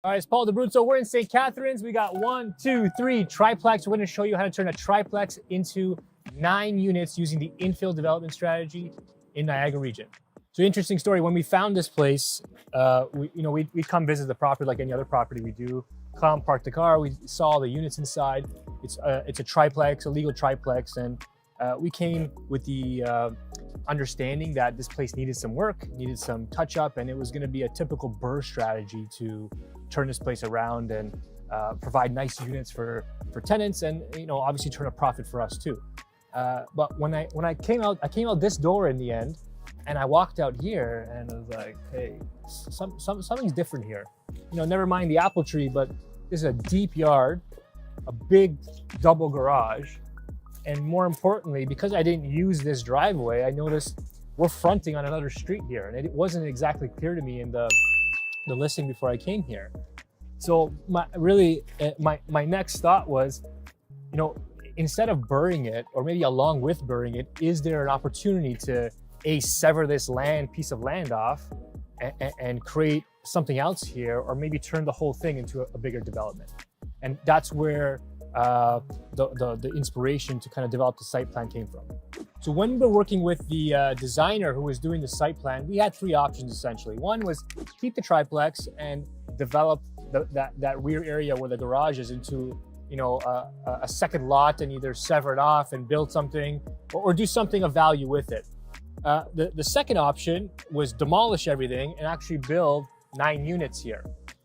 All right, it's Paul DeBruzzo. We're in St. Catharines. We got 1, 2, 3 triplex. We're going to show you how to turn a triplex into 9 units using the infill development strategy in Niagara region. So interesting story. When we found this place, we come visit the property like any other property we do. Come, park the car. We saw the units inside. It's a triplex, a legal triplex, and we came with the understanding that this place needed some work, needed some touch up, and it was going to be a typical BRRRR strategy to turn this place around and provide nice units for tenants, and obviously turn a profit for us too. But when I came out this door in the end, and I walked out here, and I was like, hey, something's different here. Never mind the apple tree, but this is a deep yard, a big double garage, and more importantly, because I didn't use this driveway, I noticed we're fronting on another street here, and it wasn't exactly clear to me in the listing before I came here. So my next thought was, instead of BRRRing it, or maybe along with BRRRing it, is there an opportunity to sever this piece of land off and create something else here, or maybe turn the whole thing into a bigger development? And that's where the inspiration to kind of develop the site plan came from. So when we were working with the designer who was doing the site plan, we had 3 options essentially. One was keep the triplex and develop that rear area where the garage is into a second lot, and either sever it off and build something or do something of value with it. The second option was demolish everything and actually build 9 units here,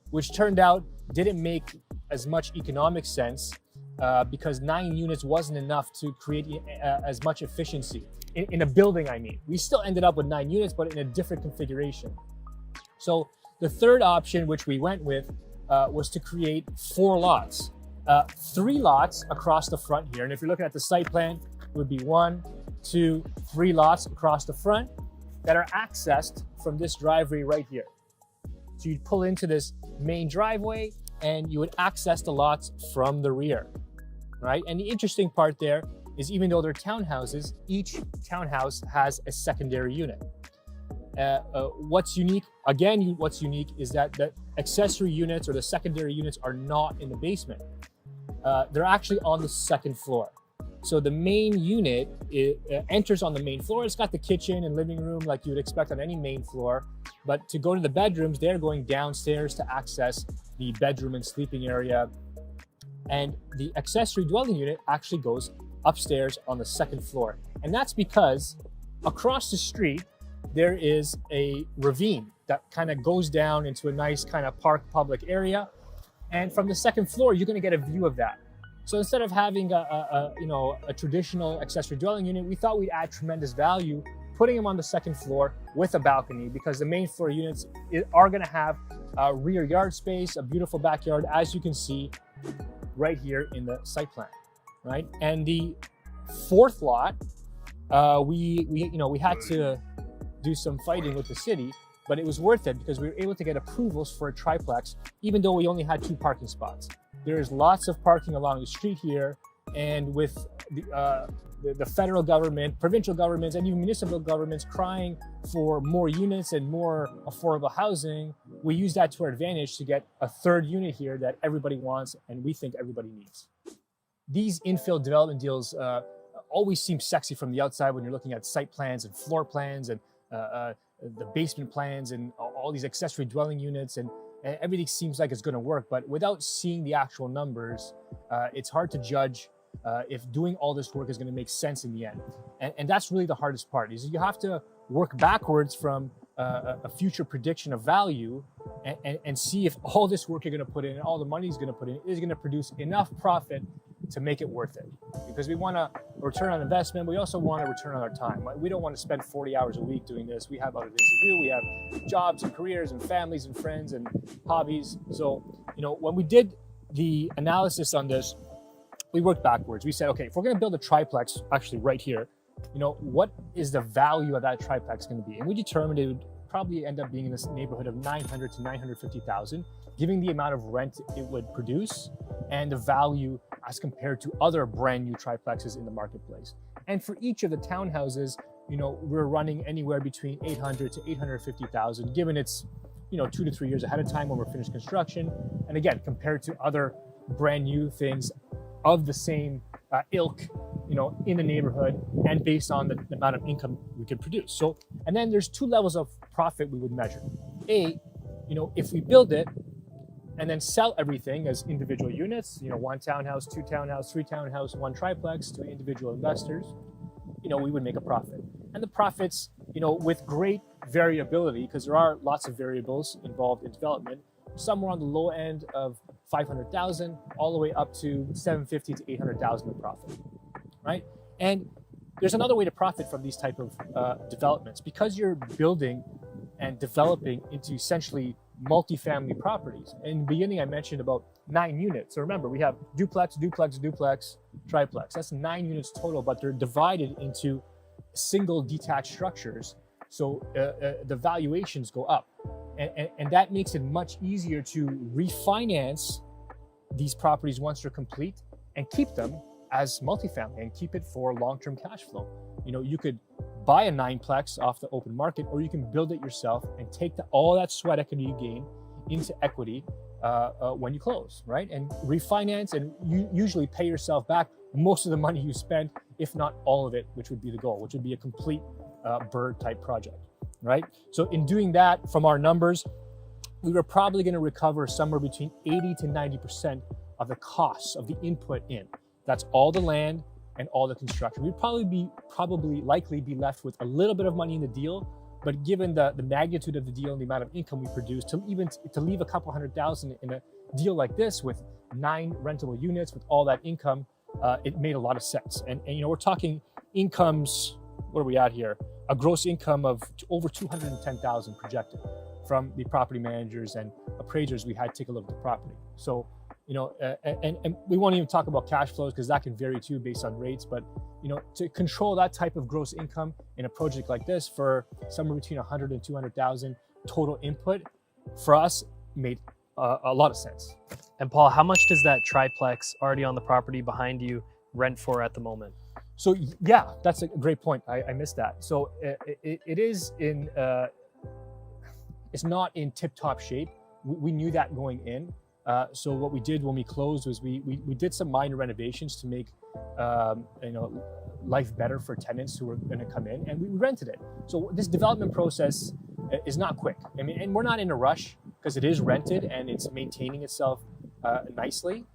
which turned out didn't make as much economic sense because 9 units wasn't enough to create as much efficiency in a building. I mean, we still ended up with 9 units, but in a different configuration. So the third option, which we went with, was to create 4 lots, 3 lots across the front here. And if you're looking at the site plan, it would be 1, 2, 3 lots across the front that are accessed from this driveway right here. So you'd pull into this main driveway and you would access the lots from the rear, right? And the interesting part there is, even though they're townhouses, each townhouse has a secondary unit. What's unique is that the accessory units or the secondary units are not in the basement. They're actually on the second floor. So the main unit enters on the main floor. It's got the kitchen and living room like you would expect on any main floor. But to go to the bedrooms, they're going downstairs to access the bedroom and sleeping area. And the accessory dwelling unit actually goes upstairs on the second floor. And that's because across the street, there is a ravine that kind of goes down into a nice kind of park public area. And from the second floor, you're going to get a view of that. So instead of having a traditional accessory dwelling unit, we thought we'd add tremendous value putting them on the second floor with a balcony, because the main floor units are going to have rear yard space, a beautiful backyard, as you can see right here in the site plan, right? And the 4th lot, we had to do some fighting with the city, but it was worth it because we were able to get approvals for a triplex, even though we only had 2 parking spots. There's lots of parking along the street here, and with the federal government, provincial governments, and even municipal governments crying for more units and more affordable housing, we use that to our advantage to get a 3rd unit here that everybody wants and we think everybody needs. These infill development deals always seem sexy from the outside when you're looking at site plans and floor plans and the basement plans and all these accessory dwelling units, and everything seems like it's going to work. But without seeing the actual numbers, it's hard to judge if doing all this work is going to make sense in the end. And that's really the hardest part, is you have to work backwards from a future prediction of value and see if all this work you're going to put in and all the money is going to put in is going to produce enough profit to make it worth it. Because we want a return on investment, we also want a return on our time. We don't want to spend 40 hours a week doing this. We have other things to do. We have jobs and careers and families and friends and hobbies. So, when we did the analysis on this, we worked backwards. We said, okay, if we're going to build a triplex, actually right here, what is the value of that triplex going to be? And we determined it would probably end up being in this neighborhood of 900 to 950,000, giving the amount of rent it would produce and the value as compared to other brand new triplexes in the marketplace. And for each of the townhouses, we're running anywhere between 800 to 850,000, given its 2 to 3 years ahead of time when we're finished construction. And again, compared to other brand new things of the same ilk, in the neighborhood, and based on the amount of income we could produce. So, and then there's two levels of profit we would measure. If we build it and then sell everything as individual units, one townhouse, two townhouse, three townhouse, one triplex to individual investors, we would make a profit. And the profits, with great variability, because there are lots of variables involved in development, somewhere on the low end of 500,000 all the way up to 750 to 800,000 of profit, right? And there's another way to profit from these type of developments. Because you're building and developing into essentially multifamily properties. In the beginning, I mentioned about 9 units. So remember, we have duplex, duplex, duplex, triplex. That's 9 units total, but they're divided into single detached structures. So the valuations go up. And that makes it much easier to refinance these properties once they're complete and keep them as multifamily and keep it for long-term cash flow. You could buy a 9-plex off the open market, or you can build it yourself and take all that sweat equity you gain into equity when you close, right? And refinance and you usually pay yourself back most of the money you spent, if not all of it, which would be the goal, which would be a complete bird type project, right? So in doing that, from our numbers, we were probably going to recover somewhere between 80 to 90% of the costs of the input in. That's all the land and all the construction. We'd likely be left with a little bit of money in the deal, but given the magnitude of the deal and the amount of income we produce, to leave a couple $100,000 in a deal like this with 9 rentable units with all that income, it made a lot of sense. And we're talking incomes. What are we at here? A gross income of over 210,000 projected from the property managers and appraisers we had to take a look at the property. So, and we won't even talk about cash flows because that can vary too based on rates. But, to control that type of gross income in a project like this for somewhere between 100 and 200,000 total input for us made a lot of sense. And Paul, how much does that triplex already on the property behind you rent for at the moment? So yeah, that's a great point. I missed that. So it is in, it's not in tip-top shape. We knew that going in. So what we did when we closed was we did some minor renovations to make life better for tenants who were going to come in, and we rented it. So this development process is not quick. I mean, and we're not in a rush because it is rented and it's maintaining itself nicely.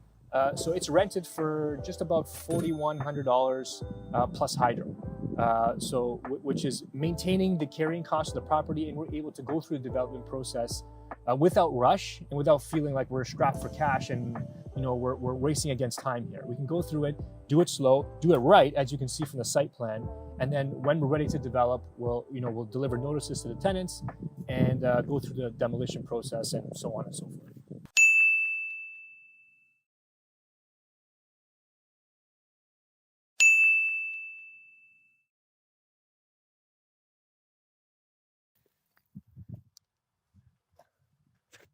So it's rented for just about $4,100 plus hydro. Which is maintaining the carrying cost of the property, and we're able to go through the development process without rush and without feeling like we're strapped for cash and we're racing against time here. We can go through it, do it slow, do it right, as you can see from the site plan, and then when we're ready to develop, we'll deliver notices to the tenants and go through the demolition process and so on and so forth.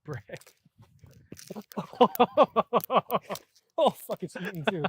Brick. Oh, fuck, it's eating too.